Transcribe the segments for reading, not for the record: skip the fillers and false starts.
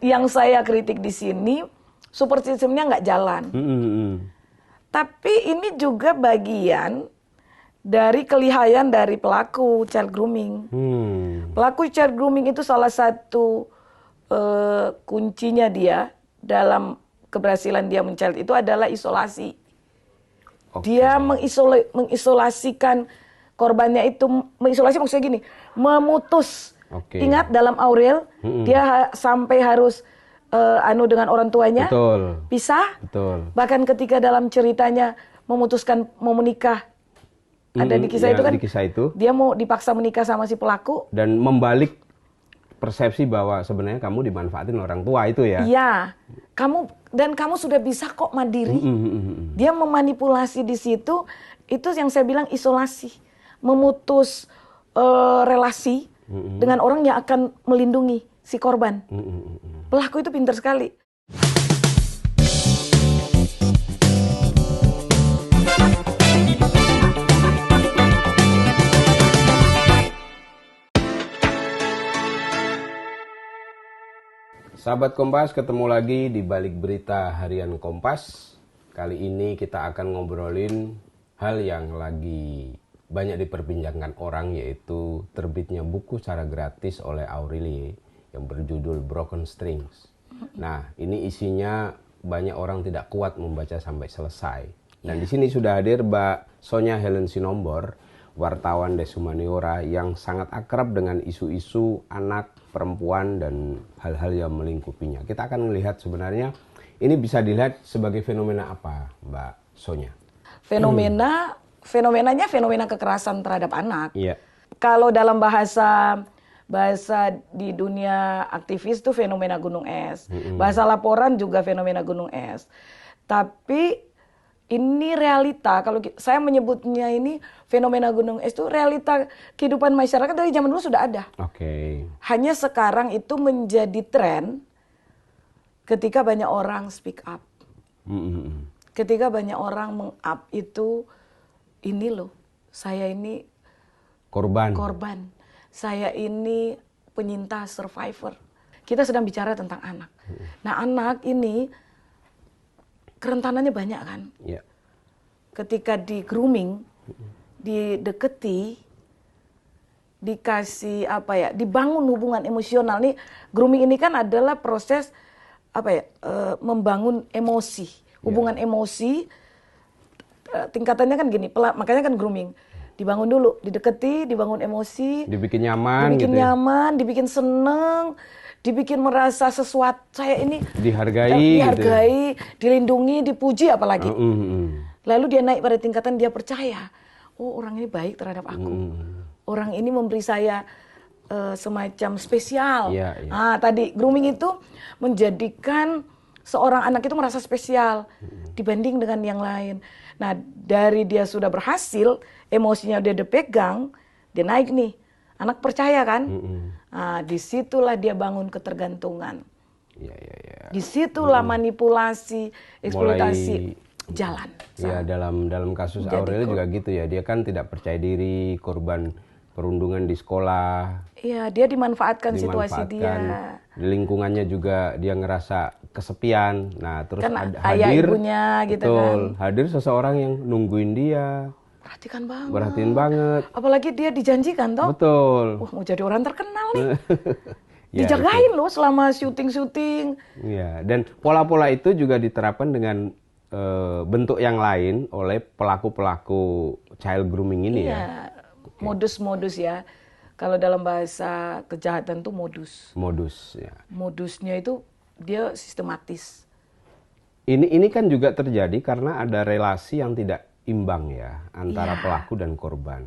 yang saya kritik di sini, support system-nya nggak jalan. Tapi ini juga bagian dari kelihayan dari pelaku child grooming. Pelaku child grooming itu salah satu kuncinya dia dalam keberhasilan dia men-child itu adalah isolasi. Dia mengisolasikan korbannya itu, mengisolasi maksudnya gini, memutus. Ingat dalam Aurel, dia sampai harus dengan orang tuanya, pisah. Bahkan ketika dalam ceritanya memutuskan mau menikah, ada di kisah itu kan, dia mau dipaksa menikah sama si pelaku. Dan membalik persepsi bahwa sebenarnya kamu dimanfaatin orang tua itu ya. Iya, kamu sudah bisa kok mandiri. Dia memanipulasi di situ, itu yang saya bilang isolasi, memutus relasi dengan orang yang akan melindungi si korban. Pelaku itu pintar sekali. Sahabat Kompas, ketemu lagi di Balik Berita Harian Kompas. Kali ini kita akan ngobrolin hal yang lagi banyak diperbincangkan orang, yaitu terbitnya buku secara gratis oleh Aurelie yang berjudul Broken Strings. Nah, ini isinya banyak orang tidak kuat membaca sampai selesai. Dan di sini sudah hadir Mbak Sonya Helen Sinombor, wartawan Desumaniora yang sangat akrab dengan isu-isu anak, perempuan, dan hal-hal yang melingkupinya. Kita akan melihat sebenarnya ini bisa dilihat sebagai fenomena apa, Mbak Sonya? Fenomenanya fenomena kekerasan terhadap anak. Iya. Kalau dalam bahasa di dunia aktivis itu fenomena gunung es. Bahasa laporan juga fenomena gunung es. Tapi ini realita, kalau saya menyebutnya ini fenomena gunung es itu realita kehidupan masyarakat dari zaman dulu sudah ada. Hanya sekarang itu menjadi tren ketika banyak orang speak up. Ketika banyak orang meng-up itu, ini loh, saya ini korban. Saya ini penyintas, survivor. Kita sedang bicara tentang anak. Nah, anak ini kerentanannya banyak kan. Ketika di grooming, dideketi, dikasih dibangun hubungan emosional. Nih, grooming ini kan adalah proses membangun emosi, hubungan emosi. Tingkatannya kan gini, makanya kan grooming. Dibangun dulu, dideketi, dibangun emosi, dibikin nyaman, dibikin seneng, dibikin merasa sesuatu, saya ini dihargai, dilindungi, dipuji apalagi. Lalu dia naik pada tingkatan dia percaya, oh orang ini baik terhadap aku, orang ini memberi saya semacam spesial. Nah, tadi grooming itu menjadikan seorang anak itu merasa spesial dibanding dengan yang lain. Nah, dari dia sudah berhasil, emosinya dia dipegang, dia naik nih. Anak percaya kan? Nah, disitulah dia bangun ketergantungan. Disitulah manipulasi, eksploitasi jalan. Ya, dalam kasus Aurelie juga gitu ya. Dia kan tidak percaya diri, korban perundungan di sekolah. Iya, dia dimanfaatkan situasi dia. Di lingkungannya juga dia ngerasa kesepian. Nah, terus kan hadir ibunya gitu kan. Hadir seseorang yang nungguin dia. Perhatiin banget. Apalagi dia dijanjikan toh. Betul. Wah, mau jadi orang terkenal nih. Dijagain loh selama syuting-syuting. Iya, dan pola-pola itu juga diterapkan dengan bentuk yang lain oleh pelaku-pelaku child grooming ini ya. Modus-modus ya. Kalau dalam bahasa kejahatan tuh modus. Ya. Modusnya itu dia sistematis. Ini kan juga terjadi karena ada relasi yang tidak imbang ya antara pelaku dan korban.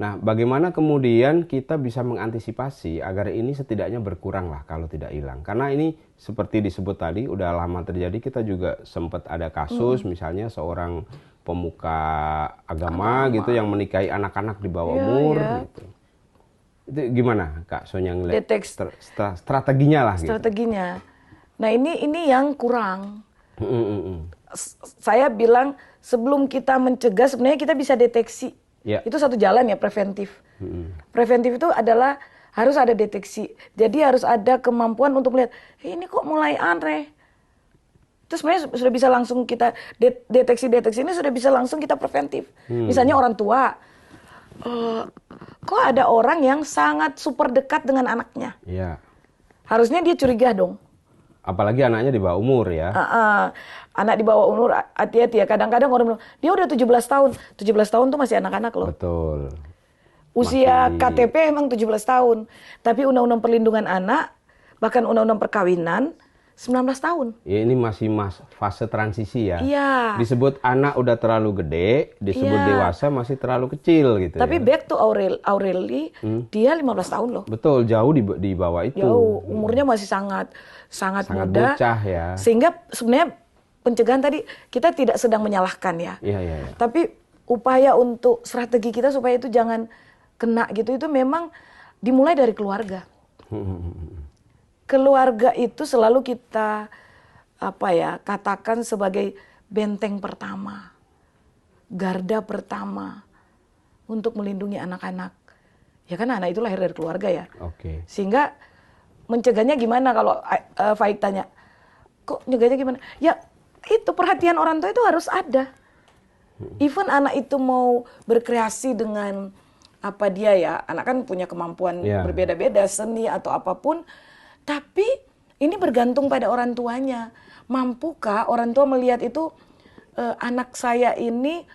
Nah, bagaimana kemudian kita bisa mengantisipasi agar ini setidaknya berkurang lah kalau tidak hilang? Karena ini seperti disebut tadi udah lama terjadi. Kita juga sempat ada kasus misalnya seorang pemuka agama gitu yang menikahi anak-anak di bawah umur gitu. Itu gimana Kak Sonya ngeliat strateginya lah gitu? Strateginya. Nah, ini yang kurang. Saya bilang sebelum kita mencegah sebenarnya kita bisa deteksi. Itu satu jalan ya, preventif. Preventif itu adalah Harus ada deteksi. Jadi harus ada kemampuan untuk melihat, ini kok mulai aneh. Terus sebenarnya sudah bisa langsung kita deteksi ini sudah bisa langsung kita preventif. Misalnya orang tua, kok ada orang yang sangat super dekat dengan anaknya. Iya. Harusnya dia curiga dong. Apalagi anaknya di bawah umur ya. Anak di bawah umur hati-hati ya. Kadang-kadang orang bilang, dia udah 17 tahun. 17 tahun tuh masih anak-anak loh. Betul. Usia KTP emang 17 tahun. Tapi Undang-Undang Perlindungan Anak, bahkan Undang-Undang Perkawinan, 19 tahun. Ya ini masih fase transisi ya. Iya. Disebut anak udah terlalu gede, disebut dewasa masih terlalu kecil gitu. Tapi ya. back to Aureli, dia 15 tahun loh. Betul, jauh di bawah itu. Jauh, umurnya masih sangat muda. Bocah ya. Sehingga sebenarnya pencegahan tadi kita tidak sedang menyalahkan ya. Iya. Tapi upaya untuk strategi kita supaya itu jangan kena gitu itu memang dimulai dari keluarga. Keluarga itu selalu kita katakan sebagai benteng pertama, garda pertama untuk melindungi anak-anak. Ya kan anak itu lahir dari keluarga ya. Oke. Sehingga mencegahnya gimana kalau Faik tanya, kok nyegahnya gimana? Ya itu perhatian orang tua itu harus ada. Even anak itu mau berkreasi dengan apa dia ya, anak kan punya kemampuan berbeda-beda, seni atau apapun. Tapi ini bergantung pada orang tuanya. Mampukah orang tua melihat itu anak saya ini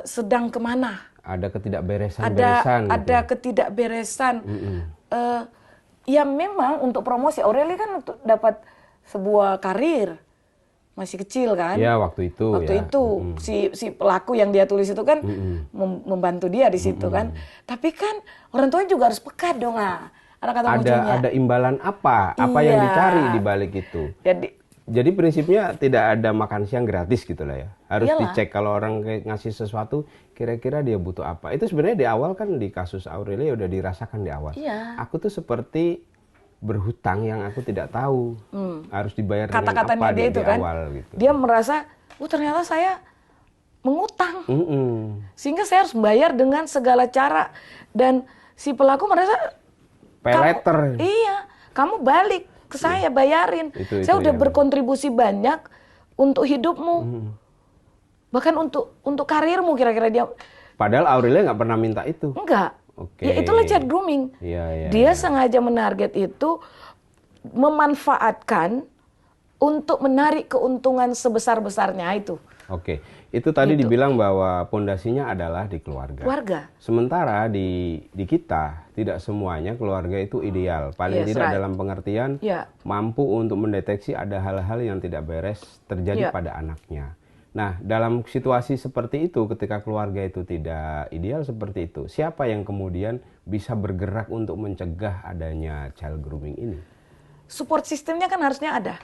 sedang kemana? Ada ketidakberesan. Ada ketidakberesan. Ya memang untuk promosi, Aureli kan untuk dapat sebuah karir. Masih kecil kan? Ya waktu itu. Si pelaku yang dia tulis itu kan membantu dia di situ kan. Tapi kan orang tua juga harus peka dong ada imbalan apa yang dicari di balik itu. Jadi prinsipnya tidak ada makan siang gratis gitu lah ya. Harus dicek kalau orang ngasih sesuatu kira-kira dia butuh apa. Itu sebenarnya di awal kan di kasus Aureli udah dirasakan di awal. Iya. Aku tuh seperti berhutang yang aku tidak tahu harus dibayar dengan apa dia itu di kan, awal gitu. Dia merasa, ternyata saya mengutang, sehingga saya harus bayar dengan segala cara, dan si pelaku merasa pay letter. Iya, kamu balik ke saya bayarin, saya udah berkontribusi banyak untuk hidupmu, bahkan untuk karirmu kira-kira dia. Padahal Aurelia nggak pernah minta itu. Enggak. Okay. Ya itulah child grooming. Dia sengaja menarget itu, memanfaatkan untuk menarik keuntungan sebesar-besarnya itu. Oke, itu tadi dibilang bahwa pondasinya adalah di keluarga. Sementara di kita tidak semuanya keluarga itu ideal. Paling tidak dalam pengertian mampu untuk mendeteksi ada hal-hal yang tidak beres terjadi pada anaknya. Nah, dalam situasi seperti itu, ketika keluarga itu tidak ideal seperti itu, siapa yang kemudian bisa bergerak untuk mencegah adanya child grooming ini? Support sistemnya kan harusnya ada.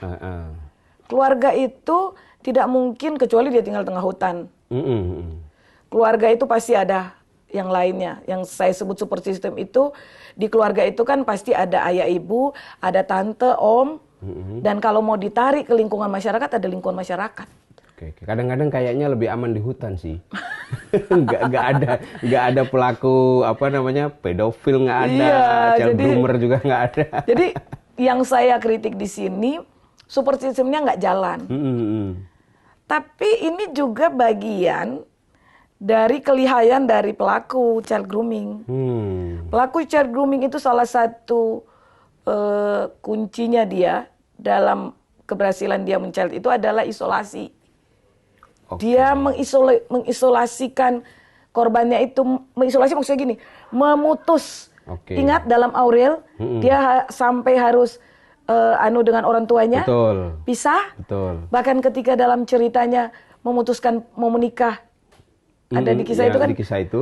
Keluarga itu tidak mungkin kecuali dia tinggal tengah hutan. Keluarga itu pasti ada yang lainnya. Yang saya sebut support system itu, di keluarga itu kan pasti ada ayah ibu, ada tante, om, dan kalau mau ditarik ke lingkungan masyarakat, ada lingkungan masyarakat. Kadang-kadang kayaknya lebih aman di hutan sih. nggak ada pelaku pedofil, nggak ada, child groomer juga nggak ada. Jadi yang saya kritik di sini support systemnya nggak jalan. Tapi ini juga bagian dari kelihayan dari pelaku child grooming. Pelaku child grooming itu salah satu kuncinya dia dalam keberhasilan dia menchild itu adalah isolasi. Dia mengisolasikan korbannya itu, mengisolasi maksudnya gini, memutus. Ingat dalam Aurel, dia sampai harus dengan orang tuanya, pisah. Bahkan ketika dalam ceritanya memutuskan mau menikah, ada di kisah itu kan,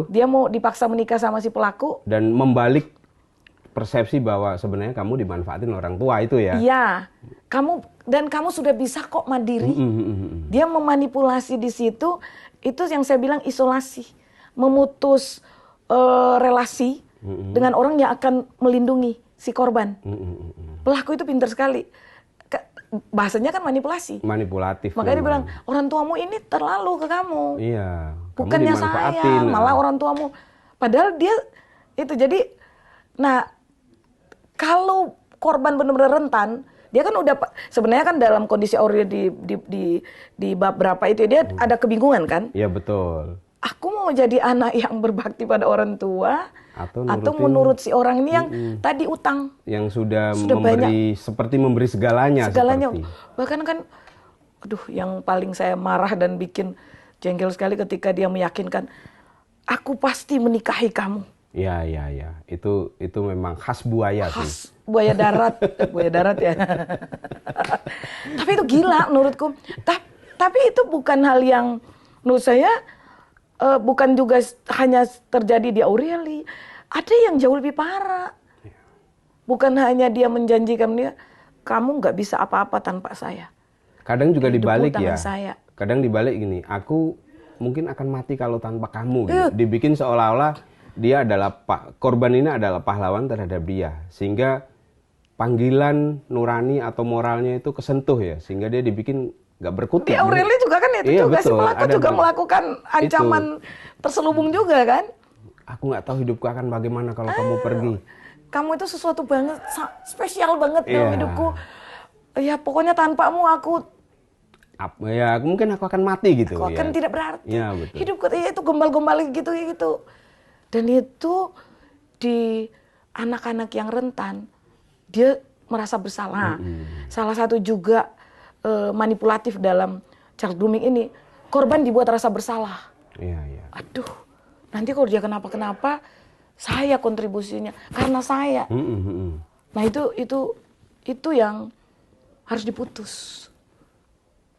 dia mau dipaksa menikah sama si pelaku. Dan membalik persepsi bahwa sebenarnya kamu dimanfaatin orang tua itu ya. Iya, kamu sudah bisa kok mandiri. Dia memanipulasi di situ, itu yang saya bilang isolasi, memutus relasi dengan orang yang akan melindungi si korban. Pelaku itu pintar sekali. Bahasanya kan manipulatif. Makanya dia bilang, orang tuamu ini terlalu ke kamu. Iya. Bukannya saya, malah orang tuamu. Padahal dia itu jadi, nah Kalau korban benar-benar rentan, dia kan udah sebenarnya kan dalam kondisi Aurel di bab berapa itu dia ada kebingungan kan? Iya betul. Aku mau jadi anak yang berbakti pada orang tua atau nurutin, menurut si orang ini yang tadi utang, yang sudah banyak, memberi seperti memberi segalanya. Seperti. Bahkan kan, aduh, yang paling saya marah dan bikin jengkel sekali ketika dia meyakinkan, aku pasti menikahi kamu. Iya. Itu memang khas buaya sih. Khas buaya darat, buaya darat ya. Tapi itu gila menurutku. Tapi itu bukan hal yang menurut saya bukan juga hanya terjadi di Aureli. Ada yang jauh lebih parah. Bukan hanya dia menjanjikan dia, kamu nggak bisa apa-apa tanpa saya. Kadang juga dibalik ya. Saya. Kadang dibalik gini, aku mungkin akan mati kalau tanpa kamu. Gitu. Dibikin seolah-olah dia adalah korban ini adalah pahlawan terhadap dia, sehingga panggilan nurani atau moralnya itu kesentuh ya, sehingga dia dibikin nggak berkutik. Di Aureli juga kan itu juga betul. si pelaku juga melakukan ancaman terselubung juga kan. Aku nggak tahu hidupku akan bagaimana kalau kamu pergi. Kamu itu sesuatu banget, spesial banget dalam hidupku. Ya pokoknya tanpamu aku mungkin aku akan mati gitu. Aku akan tidak berarti. Ya, betul. Hidupku itu gombal-gombal gitu. Dan itu di anak-anak yang rentan, dia merasa bersalah. Salah satu juga manipulatif dalam child grooming ini, korban dibuat rasa bersalah. Iya. Aduh, nanti kalau dia kenapa-kenapa, saya kontribusinya karena saya. Nah itu yang harus diputus.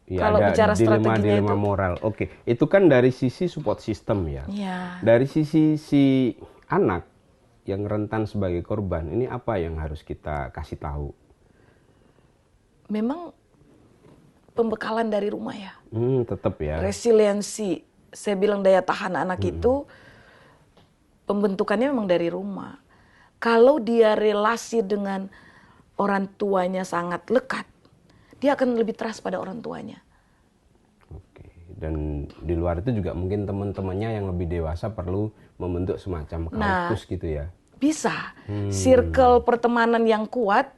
Ya, kalau bicara strateginya dilema moral. Oke, itu kan dari sisi support system ya. Ya. Dari sisi si anak yang rentan sebagai korban, ini apa yang harus kita kasih tahu? Memang pembekalan dari rumah ya. Tetap ya. Resiliensi, saya bilang daya tahan anak itu pembentukannya memang dari rumah. Kalau dia relasi dengan orang tuanya sangat lekat, dia akan lebih trust pada orang tuanya. Oke. Dan di luar itu juga mungkin teman-temannya yang lebih dewasa perlu membentuk semacam kaukus gitu ya. Bisa. Circle pertemanan yang kuat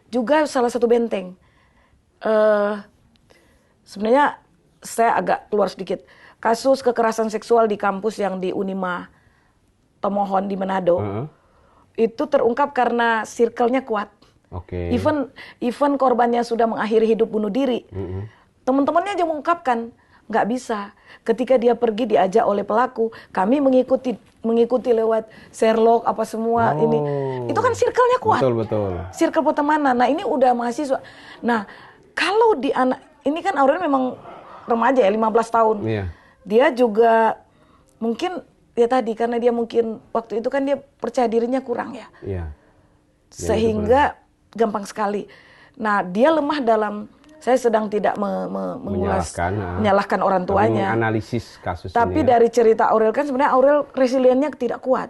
juga salah satu benteng. Sebenarnya saya agak keluar sedikit. Kasus kekerasan seksual di kampus yang di Unima Tomohon di Manado, itu terungkap karena circle-nya kuat. Okay. Even korbannya sudah mengakhiri hidup bunuh diri, teman-temannya aja mengungkapkan nggak bisa. Ketika dia pergi diajak oleh pelaku, kami mengikuti lewat Sherlock apa semua ini. Itu kan circle-nya kuat. Betul. Circle pertemanan. Nah ini udah mahasiswa. Nah kalau di anak ini kan Aurel memang remaja ya, 15 tahun. Iya. Dia juga mungkin ya tadi karena dia mungkin waktu itu kan dia percaya dirinya kurang ya. Iya. Sehingga gampang sekali. Nah, dia lemah dalam, saya sedang tidak menyalahkan orang tuanya. Menganalisis kasus Tapi ini. dari cerita Aurel kan sebenarnya Aurel resiliennya tidak kuat.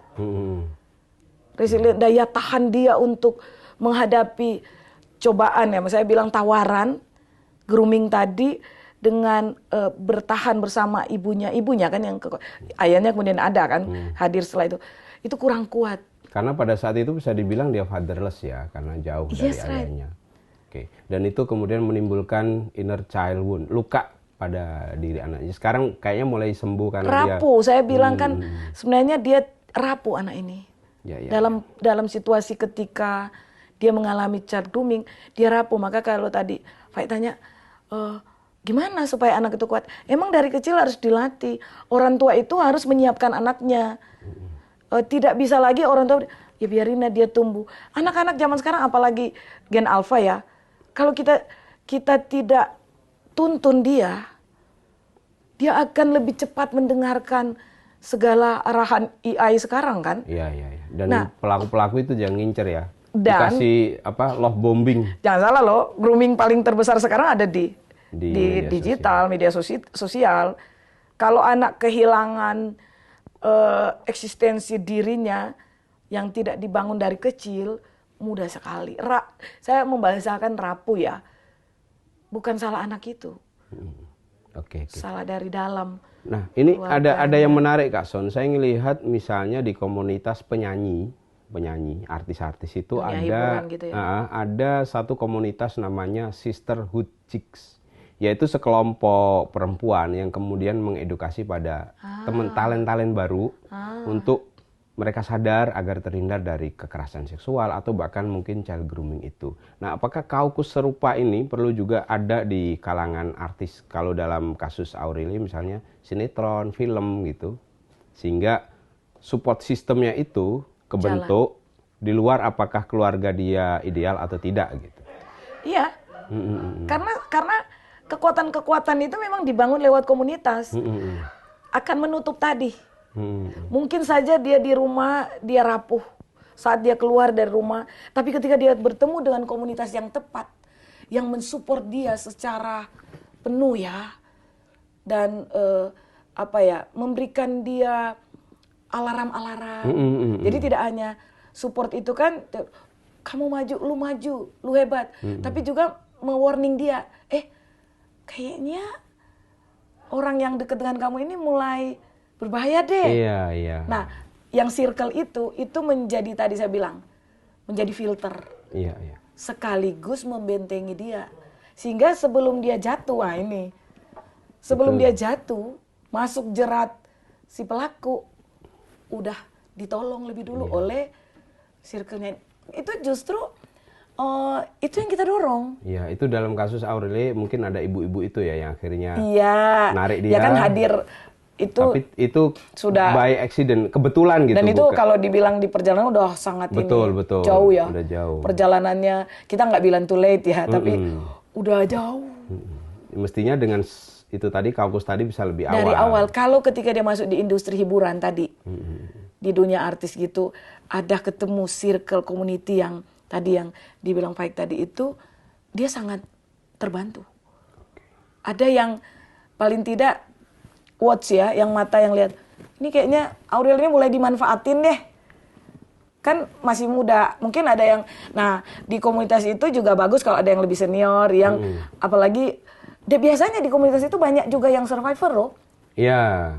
Resilient, daya tahan dia untuk menghadapi cobaan ya. Saya bilang tawaran, grooming tadi dengan bertahan bersama ibunya kan yang ayahnya kemudian ada kan hadir setelah itu kurang kuat. Karena pada saat itu bisa dibilang dia fatherless ya, karena jauh dari ayahnya. Oke. Dan itu kemudian menimbulkan inner child wound, luka pada diri anaknya. Sekarang kayaknya mulai sembuh karena rapuh. Saya bilang kan sebenarnya dia rapuh anak ini. Dalam situasi ketika dia mengalami child grooming, dia rapuh. Maka kalau tadi Faik tanya, gimana supaya anak itu kuat? Emang dari kecil harus dilatih. Orang tua itu harus menyiapkan anaknya. Tidak bisa lagi orang tua, ya biarin dia tumbuh. Anak-anak zaman sekarang apalagi gen alpha ya. Kalau kita tidak tuntun dia akan lebih cepat mendengarkan segala arahan AI sekarang kan. Iya. Dan pelaku-pelaku itu jangan ngincer ya. Dan dikasih love bombing. Jangan salah loh, grooming paling terbesar sekarang ada di digital, media sosial. Kalau anak kehilangan eksistensi dirinya yang tidak dibangun dari kecil, mudah sekali. Saya membahasakan rapuh ya. Bukan salah anak itu. Oke. Salah dari dalam. Nah, ini ada yang menarik Kak Son. Saya ngelihat misalnya di komunitas penyanyi penyanyi, artis-artis itu Dunia ada hiburan gitu ya. ada satu komunitas namanya Sisterhood Chicks, yaitu sekelompok perempuan yang kemudian mengedukasi pada talent-talent baru untuk mereka sadar agar terhindar dari kekerasan seksual atau bahkan mungkin child grooming itu. Nah, apakah kaukus serupa ini perlu juga ada di kalangan artis? Kalau dalam kasus Aureli misalnya sinetron, film gitu. Sehingga support sistemnya itu kebentuk di luar apakah keluarga dia ideal atau tidak gitu. Iya. Karena kekuatan-kekuatan itu memang dibangun lewat komunitas. Akan menutup tadi. Mungkin saja dia di rumah, dia rapuh saat dia keluar dari rumah. Tapi ketika dia bertemu dengan komunitas yang tepat, yang mensupport dia secara penuh ya. Dan memberikan dia alarm-alarm. Jadi tidak hanya support itu kan, kamu maju, lu hebat. Tapi juga me-warning dia, kayaknya orang yang dekat dengan kamu ini mulai berbahaya deh. Iya. Nah, yang circle itu menjadi tadi saya bilang, menjadi filter. Iya. Sekaligus membentengi dia. Sehingga sebelum dia jatuh, sebelum dia jatuh, masuk jerat si pelaku, udah ditolong lebih dulu oleh circle-nya. Itu justru itu yang kita dorong. Iya, itu dalam kasus Aureli mungkin ada ibu-ibu itu ya yang akhirnya narik dia. Ya kan hadir. Tapi itu sudah by accident, kebetulan gitu. Dan itu kalau dibilang di perjalanan udah sangat betul. jauh ya. Udah jauh. Perjalanannya kita nggak bilang too late ya, tapi udah jauh. Mestinya dengan itu tadi kaukus tadi bisa lebih awal. Dari awal, kalau ketika dia masuk di industri hiburan tadi, di dunia artis gitu, ada ketemu circle community yang tadi yang dibilang Faik tadi itu, dia sangat terbantu. Ada yang paling tidak watch ya, yang mata yang lihat, ini kayaknya Aurel ini mulai dimanfaatin deh. Kan masih muda, mungkin ada yang, nah di komunitas itu juga bagus kalau ada yang lebih senior, yang apalagi, biasanya di komunitas itu banyak juga yang survivor loh. Iya.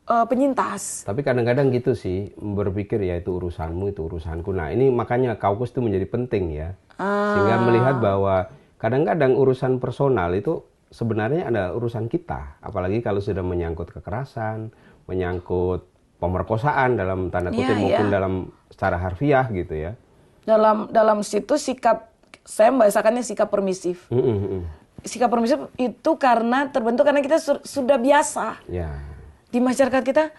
Penyintas. Tapi kadang-kadang gitu sih, berpikir ya itu urusanmu, itu urusanku. Nah ini makanya kaukus itu menjadi penting ya. Sehingga melihat bahwa kadang-kadang urusan personal itu sebenarnya ada urusan kita, apalagi kalau sudah menyangkut kekerasan, menyangkut pemerkosaan dalam tanda kutip maupun dalam secara harfiah gitu ya. Dalam situ sikap, saya membahasakannya sikap permisif. Sikap permisif itu karena terbentuk karena kita sudah biasa. Ya. Di masyarakat kita,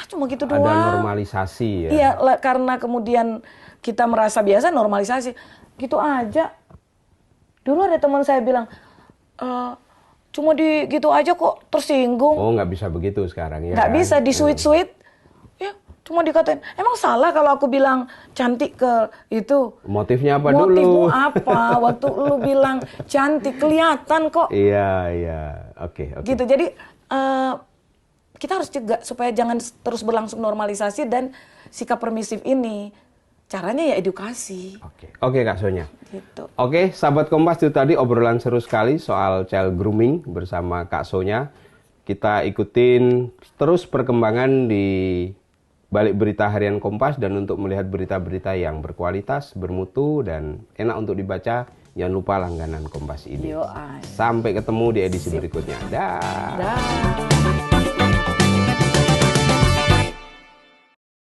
cuma gitu doang. Ada normalisasi ya. Iya, karena kemudian kita merasa biasa, normalisasi. Gitu aja. Dulu ada teman saya bilang, cuma di gitu aja kok tersinggung. Oh, nggak bisa begitu sekarang ya? Nggak bisa, di sweet-sweet. Ya, cuma dikatain, emang salah kalau aku bilang cantik ke itu? Motifnya apa dulu? Motifmu apa? Waktu lu bilang cantik, kelihatan kok. Iya. Oke. Gitu, jadi kita harus cegah supaya jangan terus berlangsung normalisasi dan sikap permisif ini. Caranya ya edukasi. Oke Kak Sonya. Gitu. Oke, sahabat Kompas, itu tadi obrolan seru sekali soal child grooming bersama Kak Sonya. Kita ikutin terus perkembangan di balik berita harian Kompas, dan untuk melihat berita-berita yang berkualitas, bermutu, dan enak untuk dibaca, jangan lupa langganan Kompas ini. Sampai ketemu di edisi berikutnya. Dah.